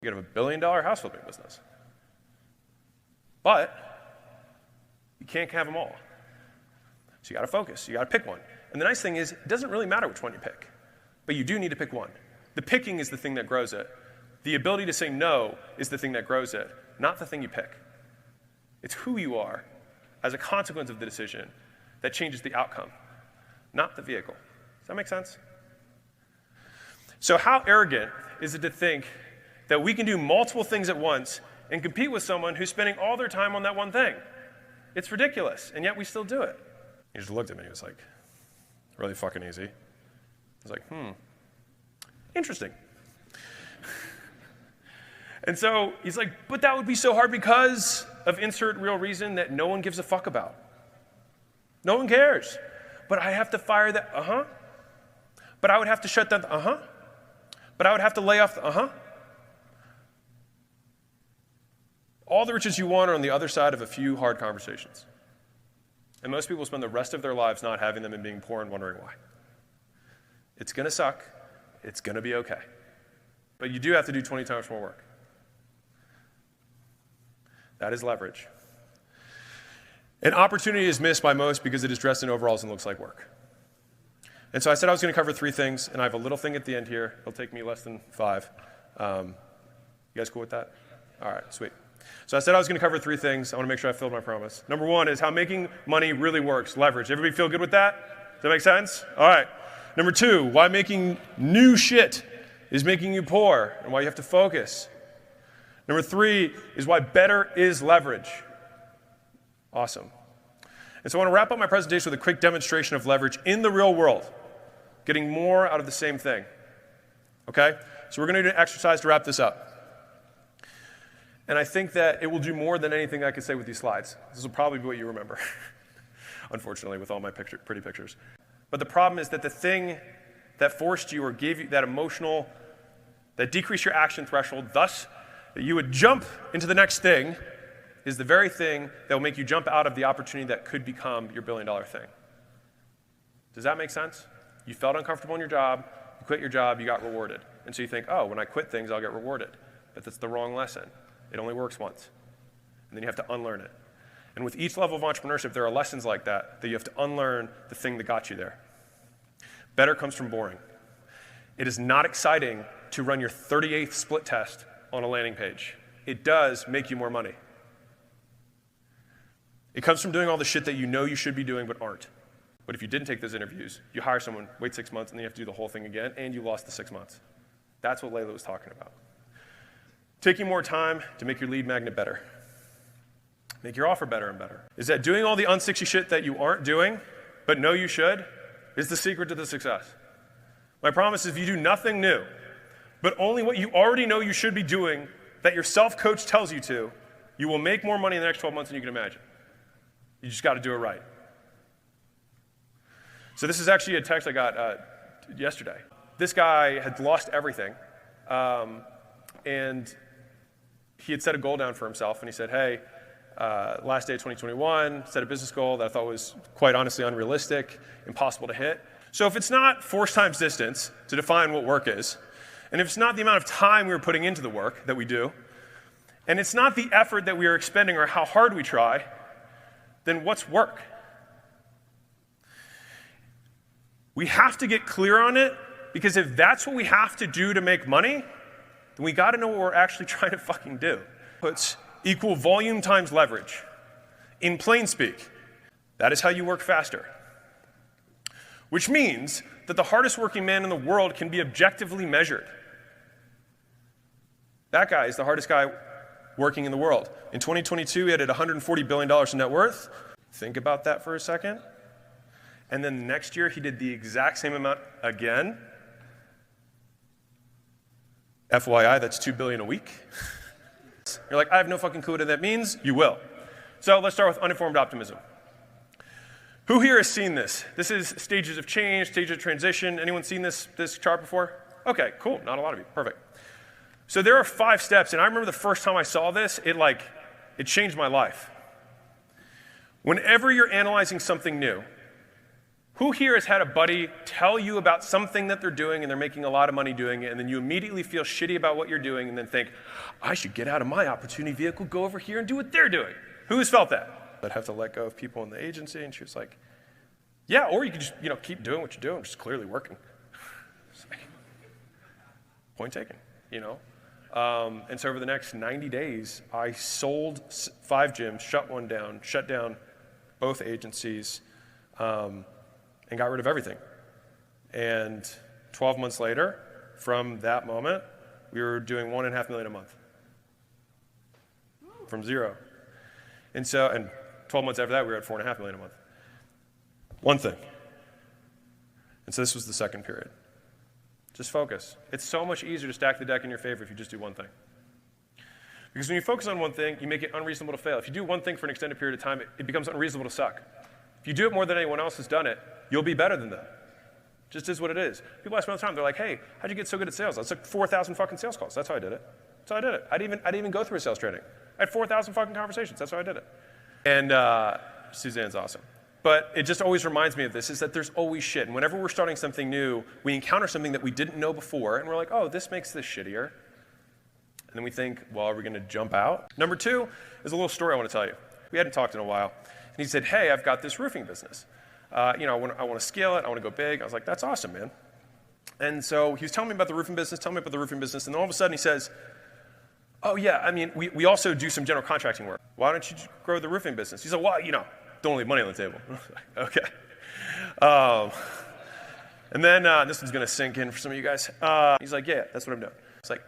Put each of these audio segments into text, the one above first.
You could have $1 billion house flipping business. But you can't have them all. So you got to focus. You got to pick one. And the nice thing is, it doesn't really matter which one you pick. But you do need to pick one. The picking is the thing that grows it. The ability to say no is the thing that grows it, not the thing you pick. It's who you are as a consequence of the decision that changes the outcome, not the vehicle. Does that make sense? So how arrogant is it to think that we can do multiple things at once and compete with someone who's spending all their time on that one thing? It's ridiculous, and yet we still do it. He just looked at me, he was like, really fucking easy. I was like, interesting. And so he's like, but that would be so hard because of insert real reason that no one gives a fuck about. No one cares. But I have to fire that, But I would have to shut down the, But I would have to lay off the, All the riches you want are on the other side of a few hard conversations. And most people spend the rest of their lives not having them and being poor and wondering why. It's going to suck. It's going to be okay. But you do have to do 20 times more work. That is leverage. An opportunity is missed by most because it is dressed in overalls and looks like work. And so I said I was going to cover 3 things, and I have a little thing at the end here. It'll take me less than 5. You guys cool with that? All right, sweet. So I said I was going to cover 3 things. I want to make sure I filled my promise. Number 1 is how making money really works, leverage. Everybody feel good with that? Does that make sense? All right. Number 2, why making new shit is making you poor and why you have to focus. Number 3 is why better is leverage. Awesome. And so I want to wrap up my presentation with a quick demonstration of leverage in the real world, getting more out of the same thing. Okay? So we're going to do an exercise to wrap this up. And I think that it will do more than anything I could say with these slides. This will probably be what you remember, unfortunately, with all my pretty pictures. But the problem is that the thing that forced you or gave you that emotional, that decreased your action threshold, thus that you would jump into the next thing, is the very thing that will make you jump out of the opportunity that could become your billion-dollar thing. Does that make sense? You felt uncomfortable in your job, you quit your job, you got rewarded. And so you think, oh, when I quit things, I'll get rewarded. But that's the wrong lesson. It only works once. And then you have to unlearn it. And with each level of entrepreneurship, there are lessons like that you have to unlearn the thing that got you there. Better comes from boring. It is not exciting to run your 38th split test on a landing page. It does make you more money. It comes from doing all the shit that you know you should be doing but aren't. But if you didn't take those interviews, you hire someone, wait 6 months, and then you have to do the whole thing again, and you lost the 6 months. That's what Layla was talking about. Taking more time to make your lead magnet better. Make your offer better and better. Is that doing all the unsexy shit that you aren't doing, but know you should, is the secret to the success. My promise is if you do nothing new, but only what you already know you should be doing that your self-coach tells you to, you will make more money in the next 12 months than you can imagine. You just got to do it right. So this is actually a text I got yesterday. This guy had lost everything, and he had set a goal down for himself, and he said, hey, last day of 2021, set a business goal that I thought was quite honestly unrealistic, impossible to hit. So if it's not force times distance to define what work is, and if it's not the amount of time we were putting into the work that we do, and it's not the effort that we are expending or how hard we try, then what's work? We have to get clear on it, because if that's what we have to do to make money, then we got to know what we're actually trying to fucking do. It's equal volume times leverage. In plain speak, that is how you work faster. Which means that the hardest working man in the world can be objectively measured. That guy is the hardest guy working in the world. In 2022, he had $140 billion in net worth. Think about that for a second. And then next year, he did the exact same amount again. FYI, that's $2 billion a week. You're like, I have no fucking clue what that means. You will. So let's start with uninformed optimism. Who here has seen this? This is stages of change, stages of transition. Anyone seen this chart before? Okay, cool. Not a lot of you. Perfect. So there are 5 steps, and I remember the first time I saw this, it changed my life. Whenever you're analyzing something new, Who here has had a buddy tell you about something that they're doing and they're making a lot of money doing it, and then you immediately feel shitty about what you're doing and then think, I should get out of my opportunity vehicle, go over here and do what they're doing? Who has felt that? I'd have to let go of people in the agency, and she was like, yeah, or you could just keep doing what you're doing, which is clearly working. Like, point taken, And so over the next 90 days, I sold 5 gyms, shut one down, shut down both agencies, and got rid of everything. And 12 months later, from that moment, we were doing $1.5 million a month. From zero. And 12 months after that, we were at $4.5 million a month. One thing. And so this was the second period. Just focus. It's so much easier to stack the deck in your favor if you just do one thing. Because when you focus on one thing, you make it unreasonable to fail. If you do one thing for an extended period of time, it becomes unreasonable to suck. If you do it more than anyone else has done it, you'll be better than them. Just is what it is. People ask me all the time, they're like, hey, how'd you get so good at sales? I took 4,000 fucking sales calls. That's how I did it. That's how I did it. I didn't even go through a sales training. I had 4,000 fucking conversations. That's how I did it. And Suzanne's awesome. But it just always reminds me of this, is that there's always shit. And whenever we're starting something new, we encounter something that we didn't know before, and we're like, oh, this makes this shittier. And then we think, well, are we going to jump out? Number 2 is a little story I want to tell you. We hadn't talked in a while. And he said, hey, I've got this roofing business. I want to scale it. I want to go big. I was like, that's awesome, man. And so he was telling me about the roofing business, and then all of a sudden he says, oh, yeah, I mean, we also do some general contracting work. Why don't you grow the roofing business? He's like, well, don't leave money on the table. Okay. And then this one's going to sink in for some of you guys. He's like, yeah, that's what I'm doing. It's like,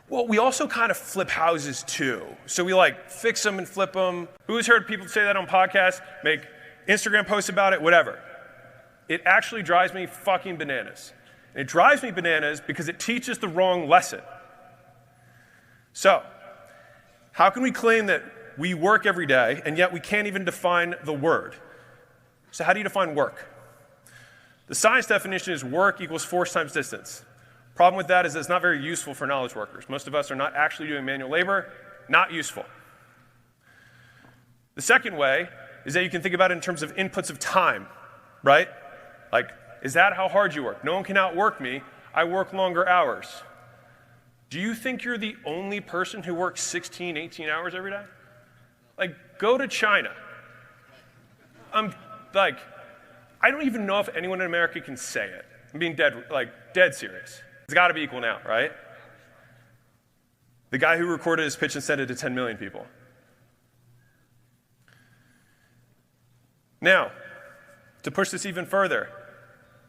well, we also kind of flip houses too. So we fix them and flip them. Who's heard people say that on podcasts? Make Instagram posts about it, whatever. It actually drives me fucking bananas. And it drives me bananas because it teaches the wrong lesson. So, how can we claim that we work every day, and yet we can't even define the word? So how do you define work? The science definition is work equals force times distance. Problem with that is it's not very useful for knowledge workers. Most of us are not actually doing manual labor, not useful. The second way is that you can think about it in terms of inputs of time, right? Is that how hard you work? No one can outwork me. I work longer hours. Do you think you're the only person who works 16, 18 hours every day? Go to China. I don't even know if anyone in America can say it. I'm being dead serious. It's got to be equal now, right? The guy who recorded his pitch and sent it to 10 million people. Now, to push this even further,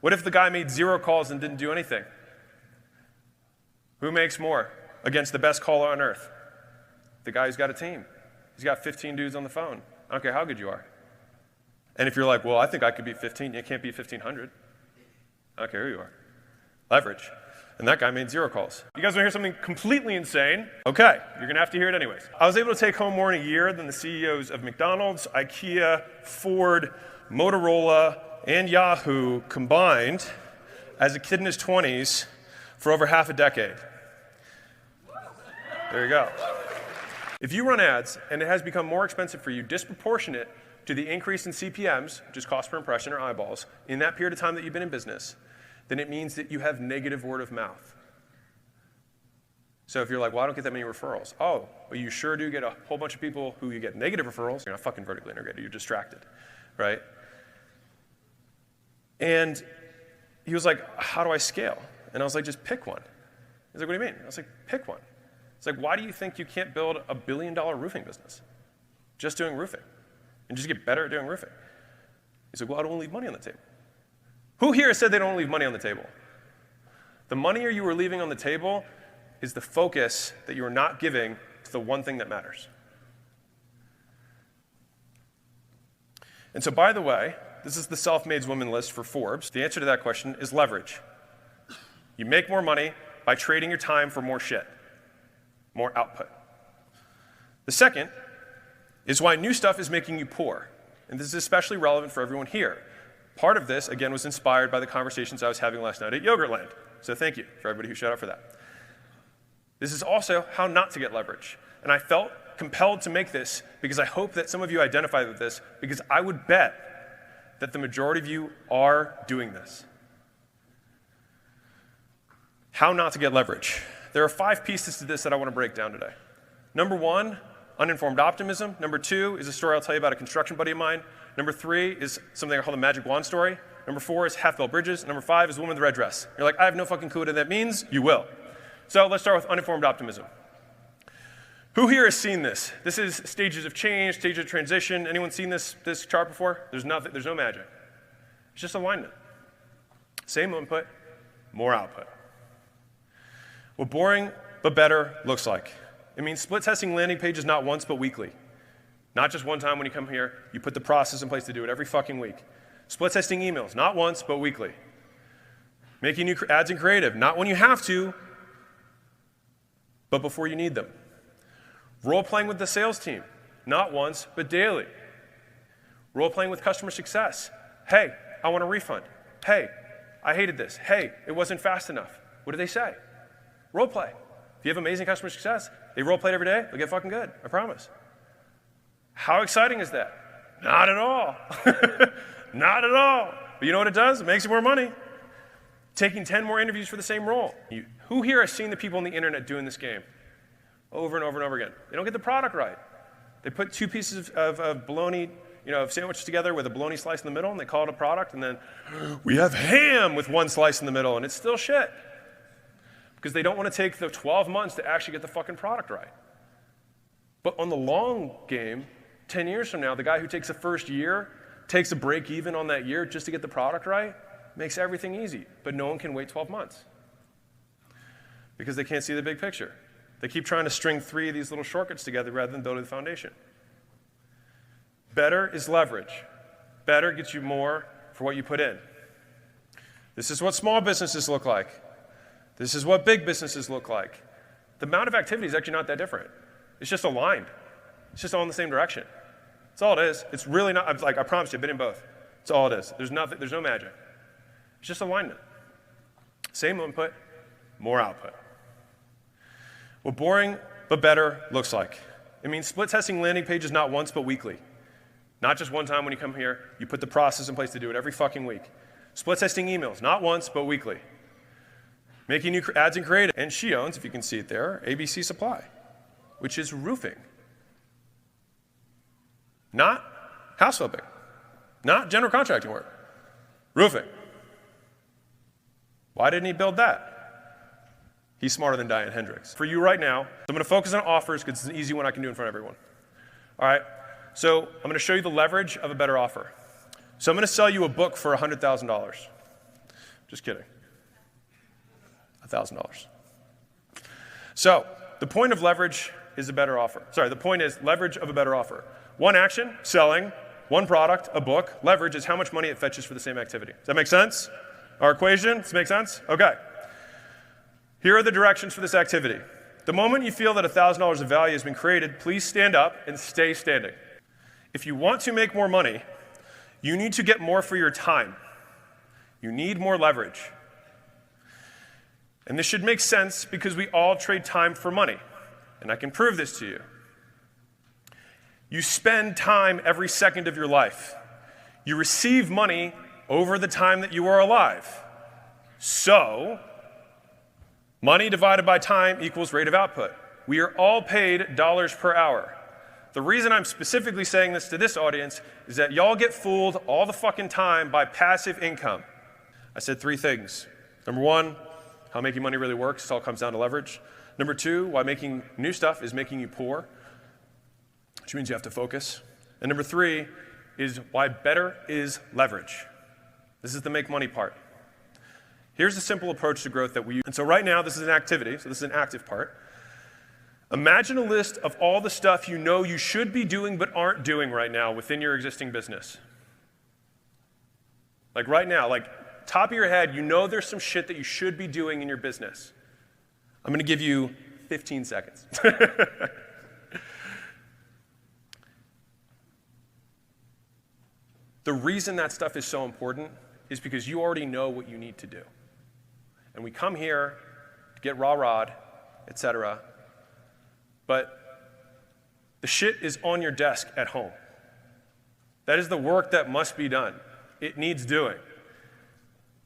what if the guy made 0 calls and didn't do anything? Who makes more against the best caller on earth? The guy who's got a team. He's got 15 dudes on the phone. I don't care how good you are. And if you're like, well, I think I could beat 15, you can't beat 1,500. I don't care who you are. Leverage. And that guy made 0 calls. You guys want to hear something completely insane? Okay, you're going to have to hear it anyways. I was able to take home more in a year than the CEOs of McDonald's, IKEA, Ford, Motorola, and Yahoo combined as a kid in his 20s for over half a decade. There you go. If you run ads and it has become more expensive for you, disproportionate to the increase in CPMs, which is cost per impression or eyeballs, in that period of time that you've been in business, then it means that you have negative word of mouth. So if you're like, well, I don't get that many referrals. Oh, well, you sure do get a whole bunch of people who you get negative referrals. You're not fucking vertically integrated. You're distracted, right? And he was like, how do I scale? And I was like, just pick one. He's like, what do you mean? I was like, pick one. It's like, why do you think you can't build a $1 billion roofing business? Just doing roofing. And just get better at doing roofing. He's like, well, I don't leave money on the table. Who here said they don't leave money on the table? The money you are leaving on the table is the focus that you are not giving to the one thing that matters. And so, by the way, this is the self-made woman list for Forbes. The answer to that question is leverage. You make more money by trading your time for more shit. More output. The second is why new stuff is making you poor. And this is especially relevant for everyone here. Part of this, again, was inspired by the conversations I was having last night at Yogurtland. So thank you for everybody who showed up for that. This is also how not to get leverage. And I felt compelled to make this because I hope that some of you identify with this, because I would bet that the majority of you are doing this. How not to get leverage. There are 5 pieces to this that I want to break down today. Number 1, uninformed optimism. Number 2 is a story I'll tell you about a construction buddy of mine. Number 3 is something I call the magic wand story. Number 4 is half-built bridges. Number 5 is the woman with the red dress. You're like, I have no fucking clue what that means. You will. So let's start with uninformed optimism. Who here has seen this? This is stages of change, stages of transition. Anyone seen this chart before? There's no magic. It's just alignment. Same input, more output. What boring but better looks like. It means split testing landing pages not once but weekly. Not just one time when you come here. You put the process in place to do it every fucking week. Split testing emails, not once but weekly. Making new ads in creative, not when you have to, but before you need them. Role-playing with the sales team, not once, but daily. Role-playing with customer success. Hey, I want a refund. Hey, I hated this. Hey, it wasn't fast enough. What do they say? Role-play. If you have amazing customer success, they role-play it every day, they'll get fucking good, I promise. How exciting is that? Not at all. Not at all. But you know what it does? It makes you more money. Taking 10 more interviews for the same role. Who here has seen the people on the internet doing this game? Over and over and over again. They don't get the product right. They put 2 pieces of bologna, sandwiches together with a bologna slice in the middle, and they call it a product, and then we have ham with 1 slice in the middle, and it's still shit. Because they don't want to take the 12 months to actually get the fucking product right. But on the long game, 10 years from now, the guy who takes the first year, takes a break even on that year just to get the product right, makes everything easy. But no one can wait 12 months. Because they can't see the big picture. They keep trying to string 3 of these little shortcuts together rather than building the foundation. Better is leverage. Better gets you more for what you put in. This is what small businesses look like. This is what big businesses look like. The amount of activity is actually not that different. It's just aligned. It's just all in the same direction. That's all it is. It's really not, I promise you, I've been in both. That's all it is. There's no magic. It's just alignment. Same input, more output. What boring but better looks like. It means split testing landing pages not once but weekly. Not just one time when you come here. You put the process in place to do it every fucking week. Split testing emails, not once but weekly. Making new ads in creative. And she owns, if you can see it there, ABC Supply, which is roofing. Not house flipping. Not general contracting work. Roofing. Why didn't he build that? He's smarter than Diane Hendricks. For you right now, I'm going to focus on offers because it's an easy one I can do in front of everyone. All right, so I'm going to show you the leverage of a better offer. So I'm going to sell you a book for $100,000. Just kidding. $1,000. So the point of leverage is a better offer. Sorry, the point is leverage of a better offer. One action, selling, one product, a book. Leverage is how much money it fetches for the same activity. Does that make sense? Our equation, does it make sense? Okay. Here are the directions for this activity. The moment you feel that $1,000 of value has been created, please stand up and stay standing. If you want to make more money, you need to get more for your time. You need more leverage. And this should make sense because we all trade time for money. And I can prove this to you. You spend time every second of your life. You receive money over the time that you are alive. So, money divided by time equals rate of output. We are all paid dollars per hour. The reason I'm specifically saying this to this audience is that y'all get fooled all the fucking time by passive income. I said 3 things. Number 1, how making money really works. It all comes down to leverage. Number 2, why making new stuff is making you poor, which means you have to focus. And number 3 is why better is leverage. This is the make money part. Here's the simple approach to growth that we use. And so right now, this is an activity, so this is an active part. Imagine a list of all the stuff you know you should be doing but aren't doing right now within your existing business. Like right now, like top of your head, you know there's some shit that you should be doing in your business. I'm going to give you 15 seconds. The reason that stuff is so important is because you already know what you need to do. And we come here to get rah-rahed, etc. But the shit is on your desk at home. That is the work that must be done. It needs doing.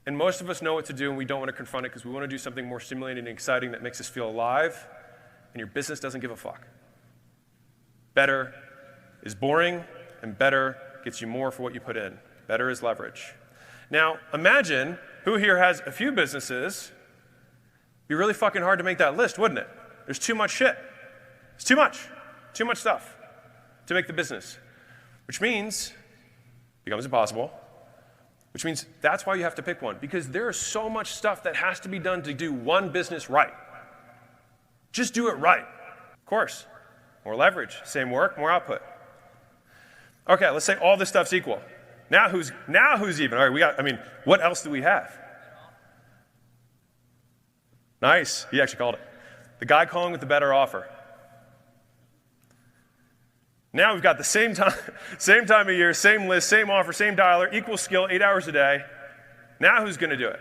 And most of us know what to do, and we don't want to confront it because we want to do something more stimulating and exciting that makes us feel alive, and your business doesn't give a fuck. Better is boring, and better gets you more for what you put in. Better is leverage. Now, imagine who here has a few businesses. It'd be really fucking hard to make that list, wouldn't it? There's too much shit. It's too much stuff to make the business, which means it becomes impossible, which means that's why you have to pick one, because there is so much stuff that has to be done to do one business right. Just do it right. Of course, more leverage, same work, more output. Okay, let's say all this stuff's equal. Now who's even? All right, what else do we have? Nice, he actually called it. The guy calling with the better offer. Now we've got the same time of year, same list, same offer, same dialer, equal skill, 8 hours a day. Now who's going to do it?